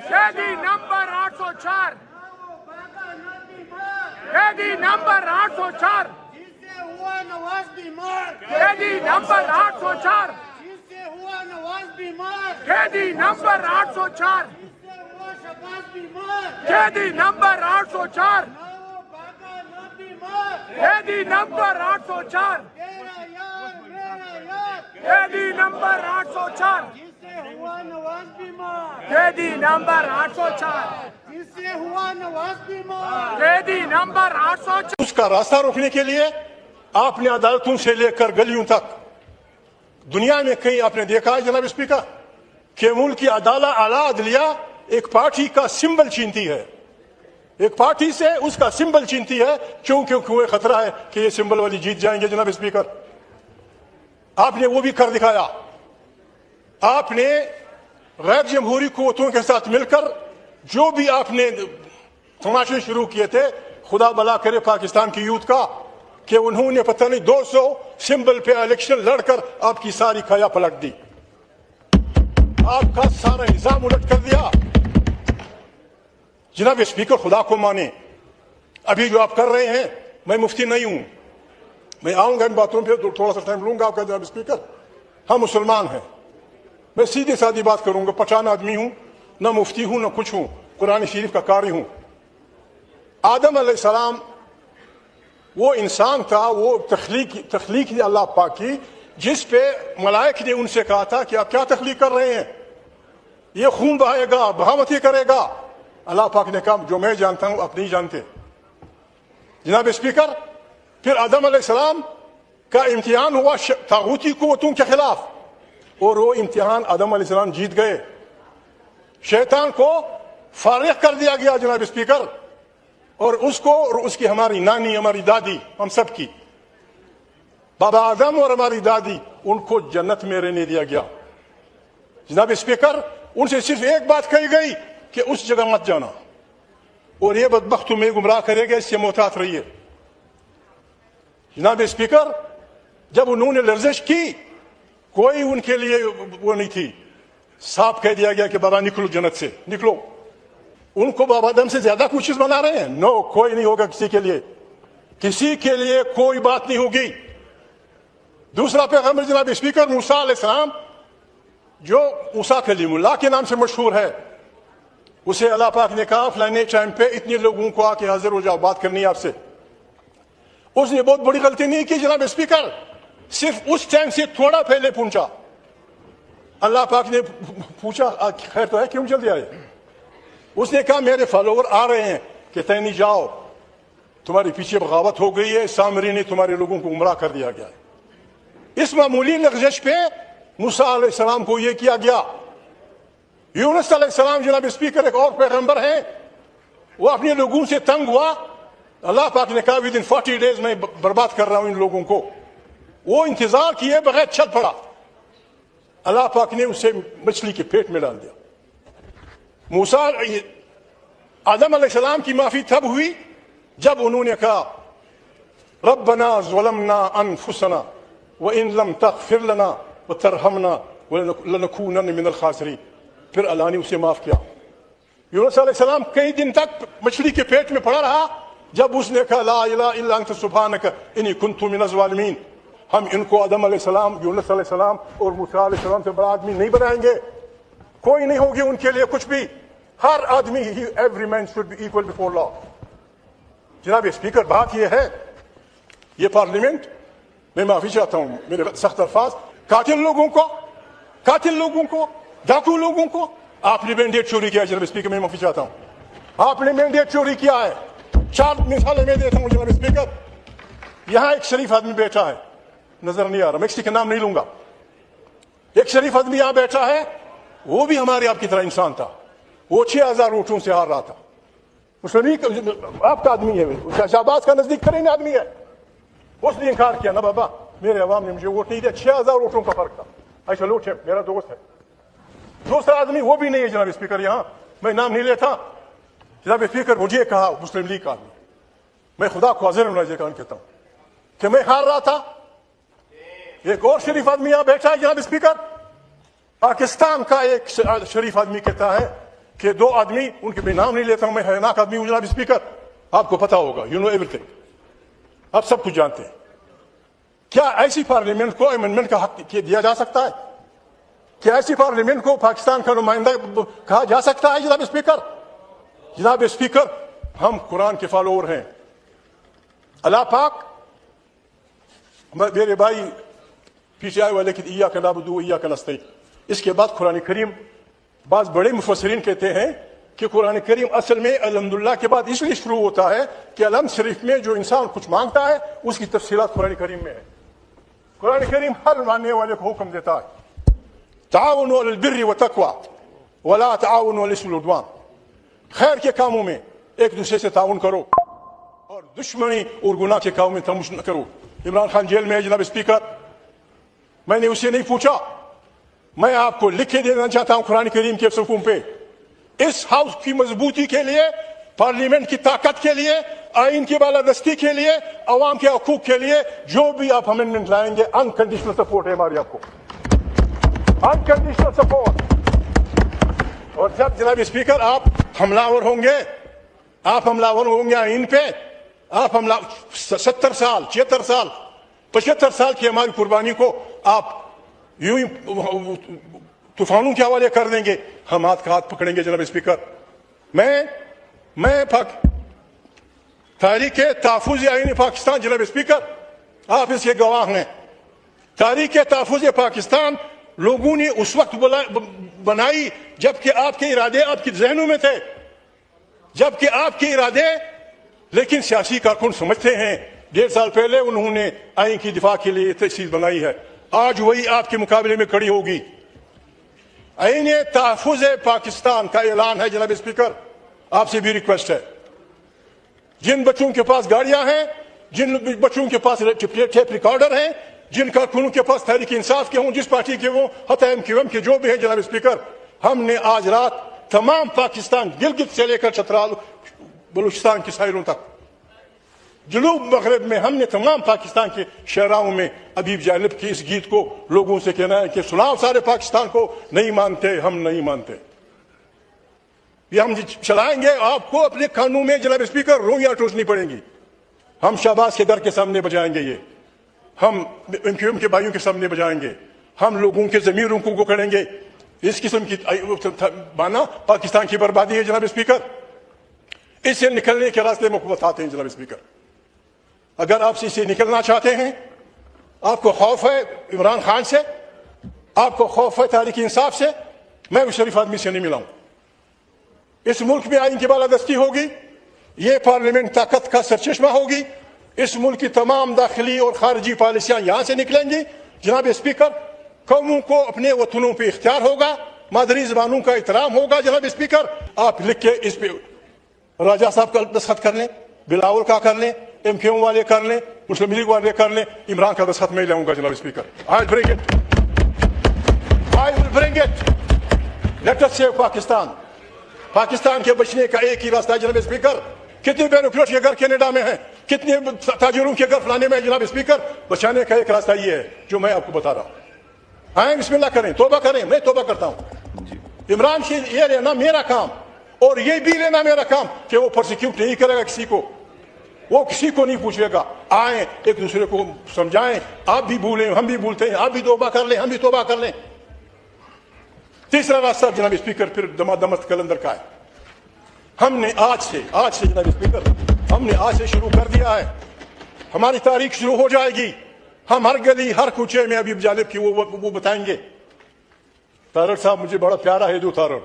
قیدی نمبر 804 قیدی نمبر 804 جسے ہوا نواز بیمار قیدی نمبر 804 جسے ہوا نواز بیمار قیدی نمبر 804 جسے ہوا شہباز بیمار قیدی نمبر 804 نو باقا نہ بیمار قیدی نمبر 804 تیرا یار میرا یار قیدی نمبر 804 جسے ہوا نواز بیمار قیدی نمبر 804 جسے ہوا نواز بیمار قیدی نمبر 804 اس کا راستہ روکنے کے لیے آپ نے عدالتوں سے لے کر گلیوں تک دنیا میں کہیں آپ نے دیکھا ہے جناب اسپیکر کہ ملک کی اعلیٰ عدلیہ ایک پارٹی کا سمبل چینتی ہے، ایک پارٹی سے اس کا سمبل چینتی ہے کیونکہ خطرہ ہے کہ یہ سمبل والی جیت جائیں گے. جناب اسپیکر آپ نے وہ بھی کر دکھایا. آپ نے غیر جمہوری قوتوں کے ساتھ مل کر جو بھی آپ نے تماشے شروع کیے تھے، خدا بلا کرے پاکستان کی یوتھ کا کہ انہوں نے پتہ نہیں 200 سمبل پہ الیکشن لڑ کر آپ کی ساری کھایا پلٹ دی، آپ کا سارا نظام الٹ کر دیا. جناب اسپیکر خدا کو مانے، ابھی جو آپ کر رہے ہیں، میں مفتی نہیں ہوں، میں آؤں گا ان باتوں پہ تھوڑا سا ٹائم لوں گا آپ کا. جناب اسپیکر ہم مسلمان ہیں، میں سیدھی سادھی بات کروں گا، پٹھان آدمی ہوں، نہ مفتی ہوں نہ کچھ ہوں، قرآن شریف کا قاری ہوں. آدم علیہ السلام وہ انسان تھا، وہ تخلیق تھی اللہ پاک کی، جس پہ ملائک نے ان سے کہا تھا کہ آپ کیا تخلیق کر رہے ہیں، یہ خون بہائے گا، بغاوتی کرے گا. اللہ پاک نے کہا جو میں جانتا ہوں آپ نہیں جانتے. جناب اسپیکر پھر آدم علیہ السلام کا امتحان ہوا طاغوتی قوتوں کے خلاف، اور وہ امتحان آدم علیہ السلام جیت گئے. شیطان کو فارغ کر دیا گیا جناب اسپیکر، اور اس کو اور اس کی ہماری نانی، ہماری دادی، ہم سب کی بابا آدم اور ہماری دادی، ان کو جنت میں رہنے دیا گیا. جناب اسپیکر ان سے صرف ایک بات کہی گئی کہ اس جگہ مت جانا، اور یہ بدبخت تمہیں گمراہ کرے گا، اس سے محتاط رہیے. جناب اسپیکر جب انہوں نے لرزش کی، کوئی ان کے لیے وہ نہیں تھی، صاف کہہ دیا گیا کہ بابا نکلو جنت سے، نکلو. ان کو بابا آدم سے زیادہ کچھ چیز بنا رہے ہیں؟ نو، کوئی نہیں ہوگا کسی کے لیے کوئی بات نہیں ہوگی. دوسرا پیغمبر جناب اسپیکر موسیٰ علیہ السلام، جو موسیٰ کلیم اللہ کے نام سے مشہور ہے، اسے اللہ پاک نے کہا فلانے ٹائم پہ اتنے لوگوں کو آ کے حاضر ہو جاؤ، بات کرنی ہے آپ سے. اس نے بہت بڑی غلطی نہیں کی جناب اسپیکر، صرف اس ٹائم سے تھوڑا پہلے پہنچا. اللہ پاک نے پوچھا خیر تو ہے، کیوں جلدی آئے؟ اس نے کہا میرے فالوور آ رہے ہیں کہ تینی جاؤ، تمہاری پیچھے بغاوت ہو گئی ہے، سامری نے تمہارے لوگوں کو گمراہ کر دیا گیا ہے. اس معمولی لغزش پہ موسیٰ علیہ السلام کو یہ کیا گیا. یونس علیہ السلام جناب اسپیکر ایک اور پیغمبر ہیں، وہ اپنے لوگوں سے تنگ ہوا، اللہ پاک نے کہا ودن 40 days میں برباد کر رہا ہوں ان لوگوں کو. وہ انتظار کیے بغیر چھت پڑا، اللہ پاک نے اسے مچھلی کے پیٹ میں ڈال دیا. موسیٰ آدم علیہ السلام کی معافی تب ہوئی جب انہوں نے کہا ربنا ظلمنا انفسنا وان لم تغفر لنا وترحمنا لنكونن من الخاسرین. پھر اللہ نے اسے معاف کیا. یونس علیہ السلام کئی دن تک مچھلی کے پیٹ میں پڑا رہا، جب اس نے کہا لا الہ الا انت سبحانک انی کنت من الظالمین. ہم ان کو آدم علیہ السلام، یونس علیہ السلام اور موسیٰ علیہ السلام سے بڑا آدمی نہیں بنائیں گے، کوئی نہیں ہوگی ان کے لیے کچھ بھی. ہر آدمی every man should be equal before law. جناب اسپیکر بات یہ ہے، یہ پارلیمنٹ، میں معافی چاہتا ہوں میرے سخت الفاظ، قاتل لوگوں کو ڈاکو لوگوں کو آپ نے مینڈیٹ چوری کیا. جناب اسپیکر میں معافی چاہتا ہوں، آپ نے مینڈیٹ چوری کیا ہے. 4 مثالیں میں دیتا ہوں جناب اسپیکر. یہاں ایک شریف آدمی بیٹھا ہے، نظر نہیں آ رہا، میں کسی کا نام نہیں لوں گا. ایک شریف آدمی یہاں بیٹھا ہے، وہ بھی ہمارے آپ کی طرح انسان تھا، وہ 6000 ووٹوں سے ہار رہا تھا. آپ کا آدمی ہے، شہباز کا نزدیک ترین آدمی ہے. اس نے انکار کیا، نہ بابا میرے عوام نے مجھے ووٹ نہیں دیا، 6000 ووٹوں کا فرق تھا. اچھا لوٹ ہے، میرا دوست ہے. دوسرا آدمی وہ بھی نہیں ہے جناب اسپیکر، یہاں میں نام نہیں لیتا. جناب اسپیکر مجھے کہا مسلم لیگ کا آدمی، میں خدا کو حاضر مناظر کہتا ہوں کہ میں ہار رہا تھا. ایک اور شریف آدمی یہاں بیٹھا ہے جناب اسپیکر، پاکستان کا ایک شریف آدمی کہتا ہے کہ دو آدمی, ان کے میں نام نہیں لیتا ہوں, میں حیرناک آدمی ہوں جناب اسپیکر, آپ کو پتا ہوگا, یو نو ایوری تھنگ, آپ سب کچھ جانتے ہیں. کیا ایسی پارلیمنٹ کو امینڈمنٹ کا حق دیا جا سکتا ہے؟ کیا ایسی پارلیمنٹ کو پاکستان کا نمائندہ کہا جا سکتا ہے جناب اسپیکر؟ جناب اسپیکر, ہم قرآن کے فالوور ہیں. اللہ پاک, میرے بھائی پیچھے آئے والے کہ ایاک نعبد و ایاک نستعین, اس کے بعد قرآن کریم, بعض بڑے مفسرین کہتے ہیں کہ قرآن کریم اصل میں الحمدللہ کے بعد اس لیے شروع ہوتا ہے کہ الحمد شریف میں جو انسان کچھ مانگتا ہے اس کی تفصیلات قرآن کریم میں ہے. قرآن کریم ہر ماننے والے کو حکم دیتا ہے, تعاونوا علی البر والتقوی ولا تعاونوا علی الاثم والعدوان, خیر کے کاموں میں ایک دوسرے سے تعاون کرو اور دشمنی اور گناہ کے کاموں میں تمش نہ کرو. عمران خان جیل میں ہے جناب اسپیکر, میں نے اسے نہیں پوچھا, میں آپ کو لکھ کے دینا چاہتا ہوں قرآن کریم کے صفحوں پہ. اس ہاؤس کی مضبوطی کے لیے, پارلیمنٹ کی طاقت کے لیے, آئین کی بالادستی کے لیے, عوام کے حقوق کے لیے جو بھی آپ امینڈمنٹ لائیں گے, انکنڈیشنل سپورٹ ہے ہماری آپ کو, انکنڈیشنل سپورٹ. اور جب جناب اسپیکر آپ حملہ آور ہوں گے آئین پہ, آپ 70 سال 76 سال 75 سال کی ہماری قربانی کو آپ یوں ہی طوفانوں کے حوالے کر دیں گے, ہم ہاتھ کا ہاتھ پکڑیں گے جناب اسپیکر. میں تاریخ تحفظ آئین پاکستان, جناب اسپیکر آپ اس کے گواہ ہیں, تاریخ تحفظ پاکستان لوگوں نے اس وقت بنائی جبکہ آپ کے ارادے آپ کے ذہنوں میں تھے, جبکہ آپ کے ارادے, لیکن سیاسی کارکن سمجھتے ہیں 1.5 سال پہلے انہوں نے آئین کی دفاع کے لیے تجویز بنائی ہے, آج وہی آپ کے مقابلے میں کھڑی ہوگی. آئین تحفظ پاکستان کا اعلان ہے جناب اسپیکر, آپ سے بھی ریکویسٹ ہے, جن بچوں کے پاس گاڑیاں ہیں, جن بچوں کے پاس ٹیپ ریکارڈر ہیں, جن کارکنوں کے پاس تحریک انصاف کے ہوں, جس پارٹی کے ہوں, حتی MQM کے جو بھی ہیں جناب اسپیکر, ہم نے آج رات تمام پاکستان, گلگت سے لے کر چترال بلوچستان کی ساحلوں تک, جنوب مغرب میں ہم نے تمام پاکستان کے شہراؤں میں ابیب جانب کے اس گیت کو لوگوں سے کہنا ہے کہ سناؤ سارے پاکستان کو, نہیں مانتے, ہم نہیں مانتے. یہ ہم چلائیں گے, آپ کو اپنے کانوں میں جناب اسپیکر رویاں ٹوسنی پڑیں گی. ہم شہباز کے در کے سامنے بجائیں گے, یہ ہم MQM کے بھائیوں کے سامنے بجائیں گے, ہم لوگوں کے ضمیروں کو گکڑیں گے. اس قسم کی مانا پاکستان کی بربادی ہے جناب اسپیکر. اس سے نکلنے کے راستے میں بتاتے ہیں جناب اسپیکر. اگر آپ سے نکلنا چاہتے ہیں, آپ کو خوف ہے عمران خان سے, آپ کو خوف ہے تحریک انصاف سے, میں اس شریف آدمی سے نہیں ملا ہوں. اس ملک میں آئین کی بالادستی ہوگی, یہ پارلیمنٹ طاقت کا سرچشمہ ہوگی, اس ملک کی تمام داخلی اور خارجی پالیسیاں یہاں سے نکلیں گی. جناب اسپیکر, قوموں کو اپنے وطنوں پہ اختیار ہوگا, مادری زبانوں کا احترام ہوگا. جناب اسپیکر, آپ لکھ کے اس پہ راجہ صاحب کا دستخط کر لیں, بلاول کا کر لیں, MQM والے کر لیں, مسلم لیگ والے کر لیں, عمران کا دستخط میں لاؤں گا جناب speaker. I will bring it. Let us save Pakistan. Pakistan کے بچنے کا ایک ہی راستہ ہے جناب اسپیکر. کتنے بیروکریٹ کے گھر کینیڈا میں ہیں, کتنے تاجروں کے گھر فلانے میں ہے جناب اسپیکر. بچانے کا ایک راستہ یہ ہے جو میں آپ کو بتا رہا ہوں. آئیں بسم اللہ کریں, توبہ کریں, میں توبہ کرتا ہوں. عمران سے یہ لینا میرا کام, اور یہ بھی لینا میرا کام کہ وہ پرسیکیوٹ نہیں کرے گا کسی کو, وہ کسی کو نہیں پوچھے گا. آئیں ایک دوسرے کو سمجھائیں, آپ بھی بھولیں, ہم بھی بھولتے ہیں, آپ بھی توبہ کر لیں, ہم بھی توبہ کر لیں. تیسرا راستہ جناب اسپیکر پھر دمت کلندر کا ہے. ہم نے آج سے جناب اسپیکر, ہم نے آج سے شروع کر دیا ہے. ہماری تاریخ شروع ہو جائے گی. ہم ہر گلی ہر کوچے میں ابھی جانب کی وہ بتائیں گے. تارڑ صاحب مجھے بڑا پیارا ہے جو تارڑ